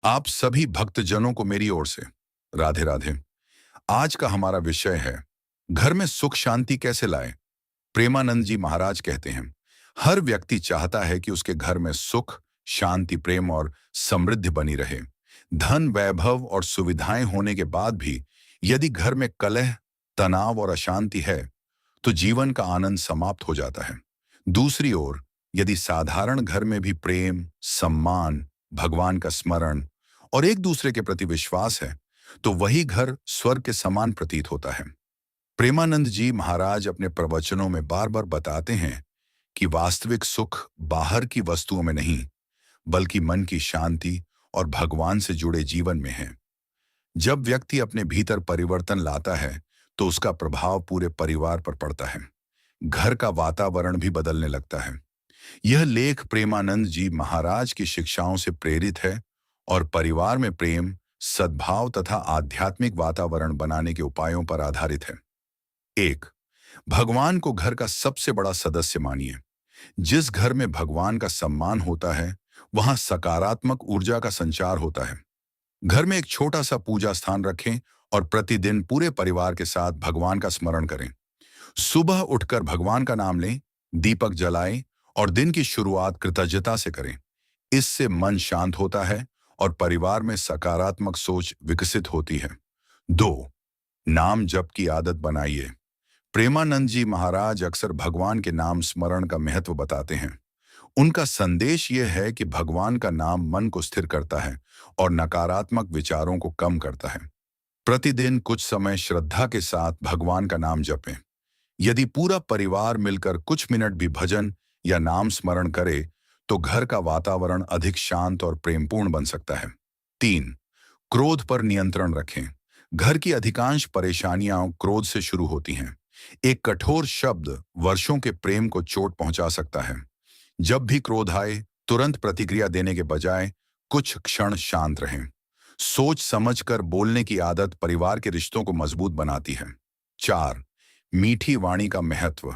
आप सभी भक्तजनों को मेरी ओर से राधे राधे। आज का हमारा विषय है घर में सुख शांति कैसे लाएं। प्रेमानंद जी महाराज कहते हैं, हर व्यक्ति चाहता है कि उसके घर में सुख, शांति, प्रेम और समृद्धि बनी रहे। धन, वैभव और सुविधाएं होने के बाद भी यदि घर में कलह, तनाव और अशांति है तो जीवन का आनंद समाप्त हो जाता है। दूसरी ओर, यदि साधारण घर में भी प्रेम, सम्मान, भगवान का स्मरण और एक दूसरे के प्रति विश्वास है तो वही घर स्वर्ग के समान प्रतीत होता है। प्रेमानंद जी महाराज अपने प्रवचनों में बार बार बताते हैं कि वास्तविक सुख बाहर की वस्तुओं में नहीं, बल्कि मन की शांति और भगवान से जुड़े जीवन में है। जब व्यक्ति अपने भीतर परिवर्तन लाता है तो उसका प्रभाव पूरे परिवार पर पड़ता है। घर का वातावरण भी बदलने लगता है। यह लेख प्रेमानंद जी महाराज की शिक्षाओं से प्रेरित है और परिवार में प्रेम, सद्भाव तथा आध्यात्मिक वातावरण बनाने के उपायों पर आधारित है। 1. भगवान को घर का सबसे बड़ा सदस्य मानिए। जिस घर में भगवान का सम्मान होता है वहां सकारात्मक ऊर्जा का संचार होता है। घर में एक छोटा सा पूजा स्थान रखें और प्रतिदिन पूरे परिवार के साथ भगवान का स्मरण करें। सुबह उठकर भगवान का नाम लें, दीपक जलाएं और दिन की शुरुआत कृतज्ञता से करें। इससे मन शांत होता है और परिवार में सकारात्मक सोच विकसित होती है। 2. नाम जप की आदत बनाइए। प्रेमानंद जी महाराज अक्सर भगवान के नाम स्मरण का महत्व बताते हैं। उनका संदेश यह है कि भगवान का नाम मन को स्थिर करता है और नकारात्मक विचारों को कम करता है। प्रतिदिन कुछ समय श्रद्धा के साथ भगवान का नाम जपें। यदि पूरा परिवार मिलकर कुछ मिनट भी भजन या नाम स्मरण करे तो घर का वातावरण अधिक शांत और प्रेमपूर्ण बन सकता है। 3. क्रोध पर नियंत्रण रखें। घर की अधिकांश परेशानियां क्रोध से शुरू होती हैं। एक कठोर शब्द वर्षों के प्रेम को चोट पहुंचा सकता है। जब भी क्रोध आए, तुरंत प्रतिक्रिया देने के बजाय कुछ क्षण शांत रहें। सोच समझकर बोलने की आदत परिवार के रिश्तों को मजबूत बनाती है। 4. मीठी वाणी का महत्व।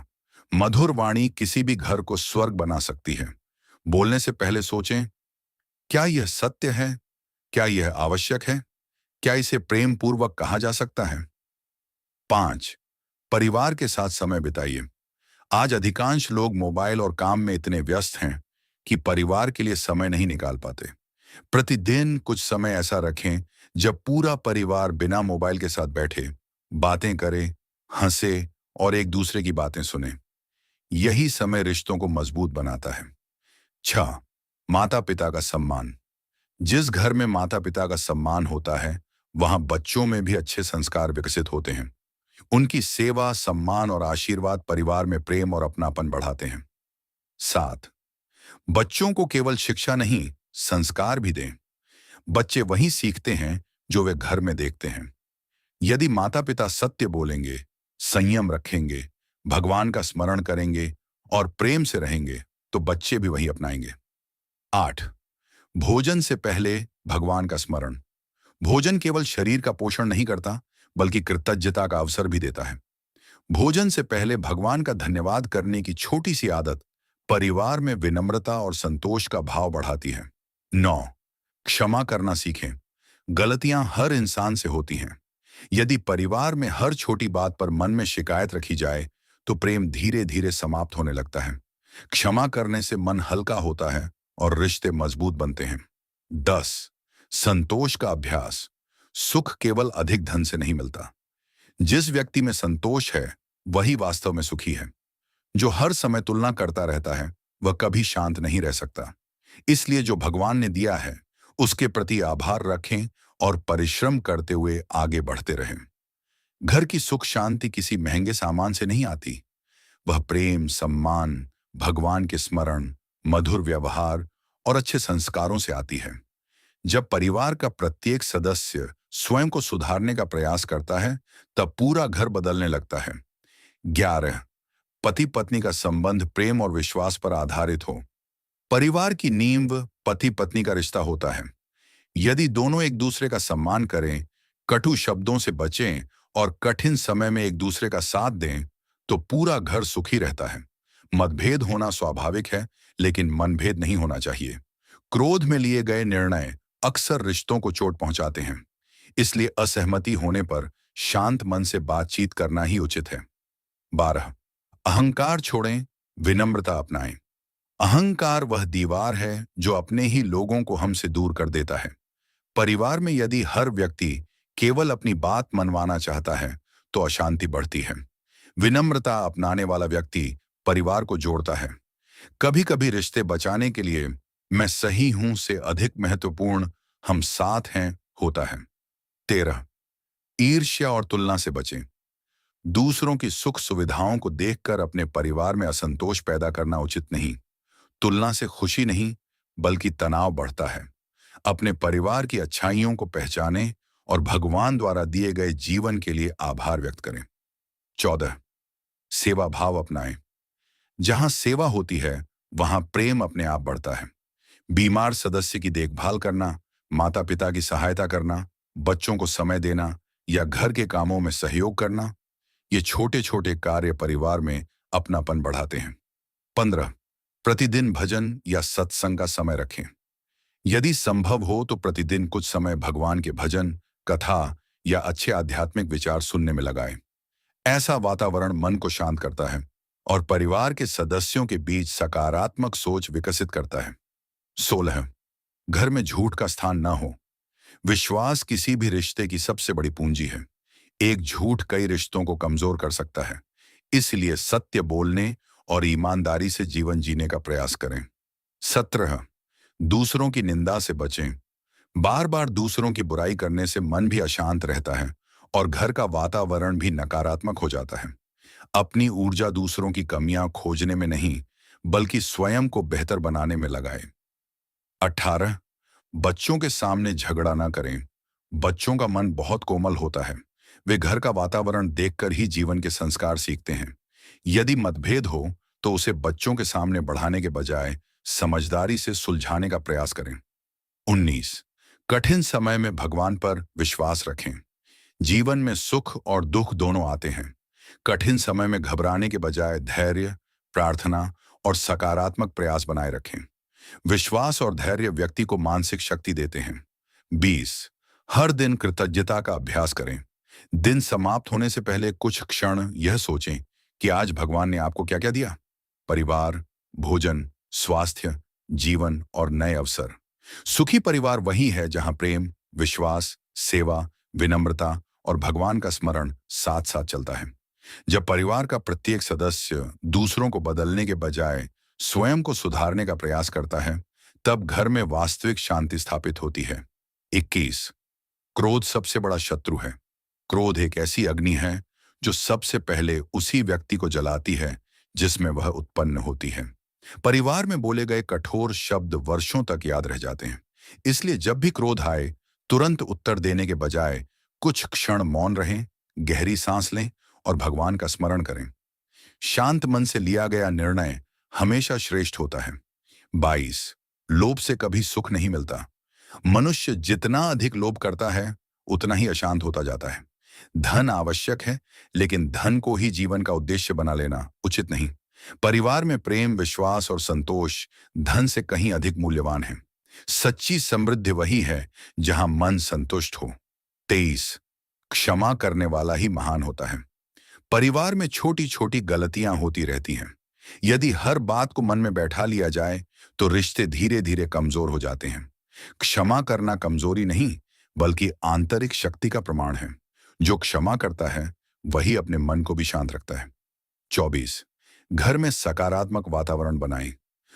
मधुर वाणी किसी भी घर को स्वर्ग बना सकती है। बोलने से पहले सोचें, क्या यह सत्य है? क्या यह आवश्यक है? क्या इसे प्रेम पूर्वक कहा जा सकता है? 5. परिवार के साथ समय बिताइए। आज अधिकांश लोग मोबाइल और काम में इतने व्यस्त हैं कि परिवार के लिए समय नहीं निकाल पाते। प्रतिदिन कुछ समय ऐसा रखें जब पूरा परिवार बिना मोबाइल के साथ बैठे, बातें करे, हंसे और एक दूसरे की बातें सुने। यही समय रिश्तों को मजबूत बनाता है। 6. माता पिता का सम्मान। जिस घर में माता पिता का सम्मान होता है वहां बच्चों में भी अच्छे संस्कार विकसित होते हैं। उनकी सेवा, सम्मान और आशीर्वाद परिवार में प्रेम और अपनापन बढ़ाते हैं। 7. बच्चों को केवल शिक्षा नहीं, संस्कार भी दें। बच्चे वही सीखते हैं जो वे घर में देखते हैं। यदि माता पिता सत्य बोलेंगे, संयम रखेंगे, भगवान का स्मरण करेंगे और प्रेम से रहेंगे तो बच्चे भी वही अपनाएंगे। 8. भोजन से पहले भगवान का स्मरण। भोजन केवल शरीर का पोषण नहीं करता बल्कि कृतज्ञता का अवसर भी देता है। भोजन से पहले भगवान का धन्यवाद करने की छोटी सी आदत परिवार में विनम्रता और संतोष का भाव बढ़ाती है। 9. क्षमा करना सीखें। गलतियां हर इंसान से होती हैं। यदि परिवार में हर छोटी बात पर मन में शिकायत रखी जाए तो प्रेम धीरे धीरे समाप्त होने लगता है। क्षमा करने से मन हल्का होता है और रिश्ते मजबूत बनते हैं। 10. संतोष का अभ्यास। सुख केवल अधिक धन से नहीं मिलता। जिस व्यक्ति में संतोष है वही वास्तव में सुखी है। जो हर समय तुलना करता रहता है वह कभी शांत नहीं रह सकता। इसलिए जो भगवान ने दिया है उसके प्रति आभार रखें और परिश्रम करते हुए आगे बढ़ते रहें। घर की सुख शांति किसी महंगे सामान से नहीं आती। वह प्रेम, सम्मान, भगवान के स्मरण, मधुर व्यवहार और अच्छे संस्कारों से आती है। जब परिवार का प्रत्येक सदस्य स्वयं को सुधारने का प्रयास करता है तब पूरा घर बदलने लगता है। 11. पति पत्नी का संबंध प्रेम और विश्वास पर आधारित हो। परिवार की नींव पति पत्नी का रिश्ता होता है। यदि दोनों एक दूसरे का सम्मान करें, कटु शब्दों से बचें और कठिन समय में एक दूसरे का साथ दें तो पूरा घर सुखी रहता है। मतभेद होना स्वाभाविक है लेकिन मनभेद नहीं होना चाहिए। क्रोध में लिए गए निर्णय अक्सर रिश्तों को चोट पहुंचाते हैं। इसलिए असहमति होने पर शांत मन से बातचीत करना ही उचित है। 12, अहंकार छोड़ें, विनम्रता अपनाएं। अहंकार वह दीवार है जो अपने ही लोगों को हमसे दूर कर देता है। परिवार में यदि हर व्यक्ति केवल अपनी बात मनवाना चाहता है तो अशांति बढ़ती है। विनम्रता अपनाने वाला व्यक्ति परिवार को जोड़ता है। कभी कभी रिश्ते बचाने के लिए मैं सही हूं से अधिक महत्वपूर्ण हम साथ हैं होता है। 13, ईर्ष्या और तुलना से बचें। दूसरों की सुख सुविधाओं को देखकर अपने परिवार में असंतोष पैदा करना उचित नहीं। तुलना से खुशी नहीं बल्कि तनाव बढ़ता है। अपने परिवार की अच्छाइयों को पहचानें और भगवान द्वारा दिए गए जीवन के लिए आभार व्यक्त करें। 14, सेवा भाव अपनाएं। जहां सेवा होती है वहां प्रेम अपने आप बढ़ता है। बीमार सदस्य की देखभाल करना, माता पिता की सहायता करना, बच्चों को समय देना या घर के कामों में सहयोग करना, ये छोटे छोटे कार्य परिवार में अपनापन बढ़ाते हैं। 15, प्रतिदिन भजन या सत्संग का समय रखें। यदि संभव हो तो प्रतिदिन कुछ समय भगवान के भजन, कथा या अच्छे आध्यात्मिक विचार सुनने में लगाएं। ऐसा वातावरण मन को शांत करता है और परिवार के सदस्यों के बीच सकारात्मक सोच विकसित करता है। 16, घर में झूठ का स्थान न हो। विश्वास किसी भी रिश्ते की सबसे बड़ी पूंजी है। एक झूठ कई रिश्तों को कमजोर कर सकता है। इसलिए सत्य बोलने और ईमानदारी से जीवन जीने का प्रयास करें। 17, दूसरों की निंदा से बचें। बार बार दूसरों की बुराई करने से मन भी अशांत रहता है और घर का वातावरण भी नकारात्मक हो जाता है। अपनी ऊर्जा दूसरों की कमियां खोजने में नहीं बल्कि स्वयं को बेहतर बनाने में लगाएं। 18, बच्चों के सामने झगड़ा ना करें। बच्चों का मन बहुत कोमल होता है। वे घर का वातावरण देखकर ही जीवन के संस्कार सीखते हैं। यदि मतभेद हो तो उसे बच्चों के सामने बढ़ाने के बजाय समझदारी से सुलझाने का प्रयास करें। 19, कठिन समय में भगवान पर विश्वास रखें। जीवन में सुख और दुख दोनों आते हैं। कठिन समय में घबराने के बजाय धैर्य, प्रार्थना और सकारात्मक प्रयास बनाए रखें। विश्वास और धैर्य व्यक्ति को मानसिक शक्ति देते हैं। 20, हर दिन कृतज्ञता का अभ्यास करें। दिन समाप्त होने से पहले कुछ क्षण यह सोचें कि आज भगवान ने आपको क्या क्या दिया। परिवार, भोजन, स्वास्थ्य, जीवन और नए अवसर। सुखी परिवार वही है जहां प्रेम, विश्वास, सेवा, विनम्रता और भगवान का स्मरण साथ साथ चलता है। जब परिवार का प्रत्येक सदस्य दूसरों को बदलने के बजाय स्वयं को सुधारने का प्रयास करता है, तब घर में वास्तविक शांति स्थापित होती है। 21, क्रोध सबसे बड़ा शत्रु है। क्रोध एक ऐसी अग्नि है जो सबसे पहले उसी व्यक्ति को जलाती है जिसमें वह उत्पन्न होती है। परिवार में बोले गए कठोर शब्द वर्षों तक याद रह जाते हैं। इसलिए जब भी क्रोध आए, तुरंत उत्तर देने के बजाय कुछ क्षण मौन रहें, गहरी सांस लें और भगवान का स्मरण करें। शांत मन से लिया गया निर्णय हमेशा श्रेष्ठ होता है। 22, लोभ से कभी सुख नहीं मिलता। मनुष्य जितना अधिक लोभ करता है उतना ही अशांत होता जाता है। धन आवश्यक है, लेकिन धन को ही जीवन का उद्देश्य बना लेना उचित नहीं। परिवार में प्रेम, विश्वास और संतोष धन से कहीं अधिक मूल्यवान है। सच्ची समृद्धि वही है जहां मन संतुष्ट हो। 23, क्षमा करने वाला ही महान होता है। परिवार में छोटी छोटी गलतियां होती रहती हैं। यदि हर बात को मन में बैठा लिया जाए तो रिश्ते धीरे धीरे कमजोर हो जाते हैं। क्षमा करना कमजोरी नहीं बल्कि आंतरिक शक्ति का प्रमाण है। जो क्षमा करता है वही अपने मन को भी शांत रखता है। 24, घर में सकारात्मक वातावरण बनाएं।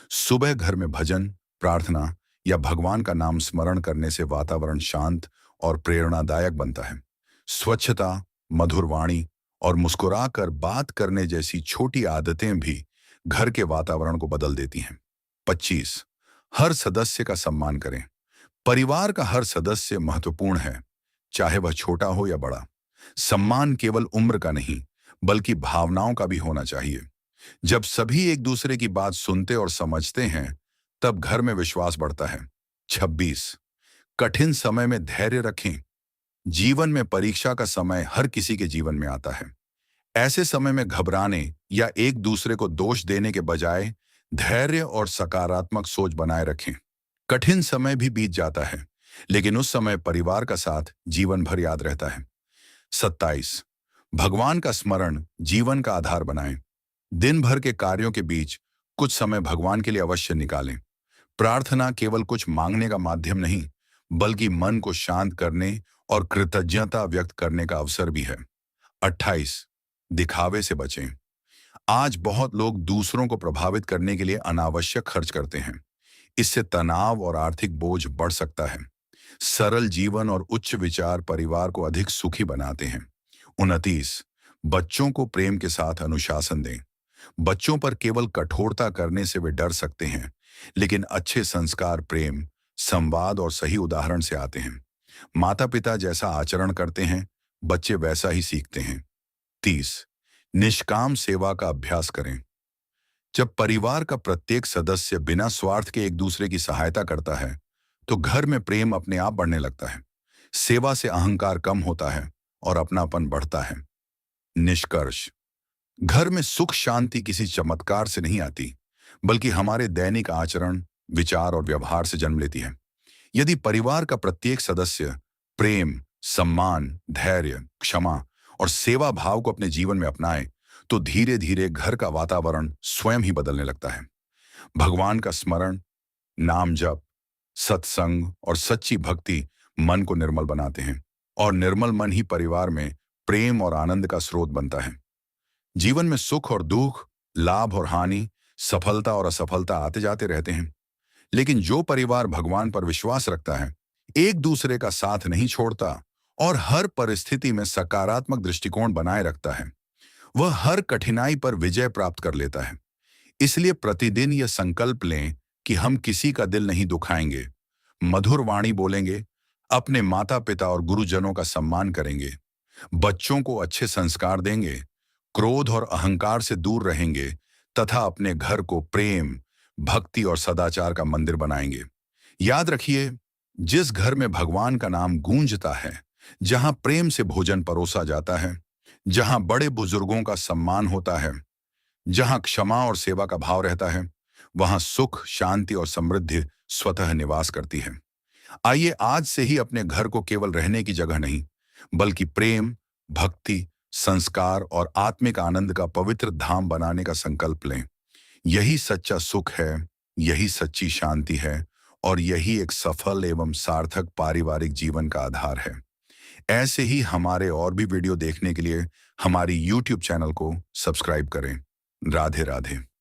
सुबह घर में भजन, प्रार्थना या भगवान का नाम स्मरण करने से वातावरण शांत और प्रेरणादायक बनता है। स्वच्छता, मधुर वाणी और मुस्कुराकर बात करने जैसी छोटी आदतें भी घर के वातावरण को बदल देती हैं। 25, हर सदस्य का सम्मान करें। परिवार का हर सदस्य महत्वपूर्ण है, चाहे वह छोटा हो या बड़ा। सम्मान केवल उम्र का नहीं बल्कि भावनाओं का भी होना चाहिए। जब सभी एक दूसरे की बात सुनते और समझते हैं तब घर में विश्वास बढ़ता है। 26, कठिन समय में धैर्य रखें। जीवन में परीक्षा का समय हर किसी के जीवन में आता है। ऐसे समय में घबराने या एक दूसरे को दोष देने के बजाय धैर्य और सकारात्मक सोच बनाए रखें। कठिन समय भी बीत जाता है, लेकिन उस समय परिवार का साथ जीवन भर याद रहता है। 27 भगवान का स्मरण जीवन का आधार बनाएं। दिन भर के कार्यों के बीच कुछ समय भगवान के लिए अवश्य निकालें। प्रार्थना केवल कुछ मांगने का माध्यम नहीं, बल्कि मन को शांत करने और कृतज्ञता व्यक्त करने का अवसर भी है। 28 दिखावे से बचें। आज बहुत लोग दूसरों को प्रभावित करने के लिए अनावश्यक खर्च करते हैं। इससे तनाव और आर्थिक बोझ बढ़ सकता है। सरल जीवन और उच्च विचार परिवार को अधिक सुखी बनाते हैं। 29 बच्चों को प्रेम के साथ अनुशासन दें। बच्चों पर केवल कठोरता करने से वे डर सकते हैं, लेकिन अच्छे संस्कार प्रेम, संवाद और सही उदाहरण से आते हैं। माता पिता जैसा आचरण करते हैं, बच्चे वैसा ही सीखते हैं। 30 निष्काम सेवा का अभ्यास करें। जब परिवार का प्रत्येक सदस्य बिना स्वार्थ के एक दूसरे की सहायता करता है, तो घर में प्रेम अपने आप बढ़ने लगता है। सेवा से अहंकार कम होता है और अपनापन बढ़ता है। निष्कर्ष, घर में सुख शांति किसी चमत्कार से नहीं आती, बल्कि हमारे दैनिक आचरण, विचार और व्यवहार से जन्म लेती है। यदि परिवार का प्रत्येक सदस्य प्रेम, सम्मान, धैर्य, क्षमा और सेवा भाव को अपने जीवन में अपनाए, तो धीरे धीरे घर का वातावरण स्वयं ही बदलने लगता है। भगवान का स्मरण, नाम जप, सत्संग और सच्ची भक्ति मन को निर्मल बनाते हैं, और निर्मल मन ही परिवार में प्रेम और आनंद का स्रोत बनता है। जीवन में सुख और दुख, लाभ और हानि, सफलता और असफलता आते जाते रहते हैं, लेकिन जो परिवार भगवान पर विश्वास रखता है, एक दूसरे का साथ नहीं छोड़ता और हर परिस्थिति में सकारात्मक दृष्टिकोण बनाए रखता है, वह हर कठिनाई पर विजय प्राप्त कर लेता है। इसलिए प्रतिदिन यह संकल्प लें कि हम किसी का दिल नहीं दुखाएंगे, मधुर वाणी बोलेंगे, अपने माता पिता और गुरुजनों का सम्मान करेंगे, बच्चों को अच्छे संस्कार देंगे, क्रोध और अहंकार से दूर रहेंगे तथा अपने घर को प्रेम, भक्ति और सदाचार का मंदिर बनाएंगे। याद रखिए, जिस घर में भगवान का नाम गूंजता है, जहां प्रेम से भोजन परोसा जाता है, जहां बड़े बुजुर्गों का सम्मान होता है, जहां क्षमा और सेवा का भाव रहता है, वहां सुख, शांति और समृद्धि स्वतः निवास करती है। आइए आज से ही अपने घर को केवल रहने की जगह नहीं, बल्कि प्रेम, भक्ति, संस्कार और आत्मिक आनंद का पवित्र धाम बनाने का संकल्प लें। यही सच्चा सुख है, यही सच्ची शांति है और यही एक सफल एवं सार्थक पारिवारिक जीवन का आधार है। ऐसे ही हमारे और भी वीडियो देखने के लिए हमारी YouTube चैनल को सब्सक्राइब करें। राधे राधे।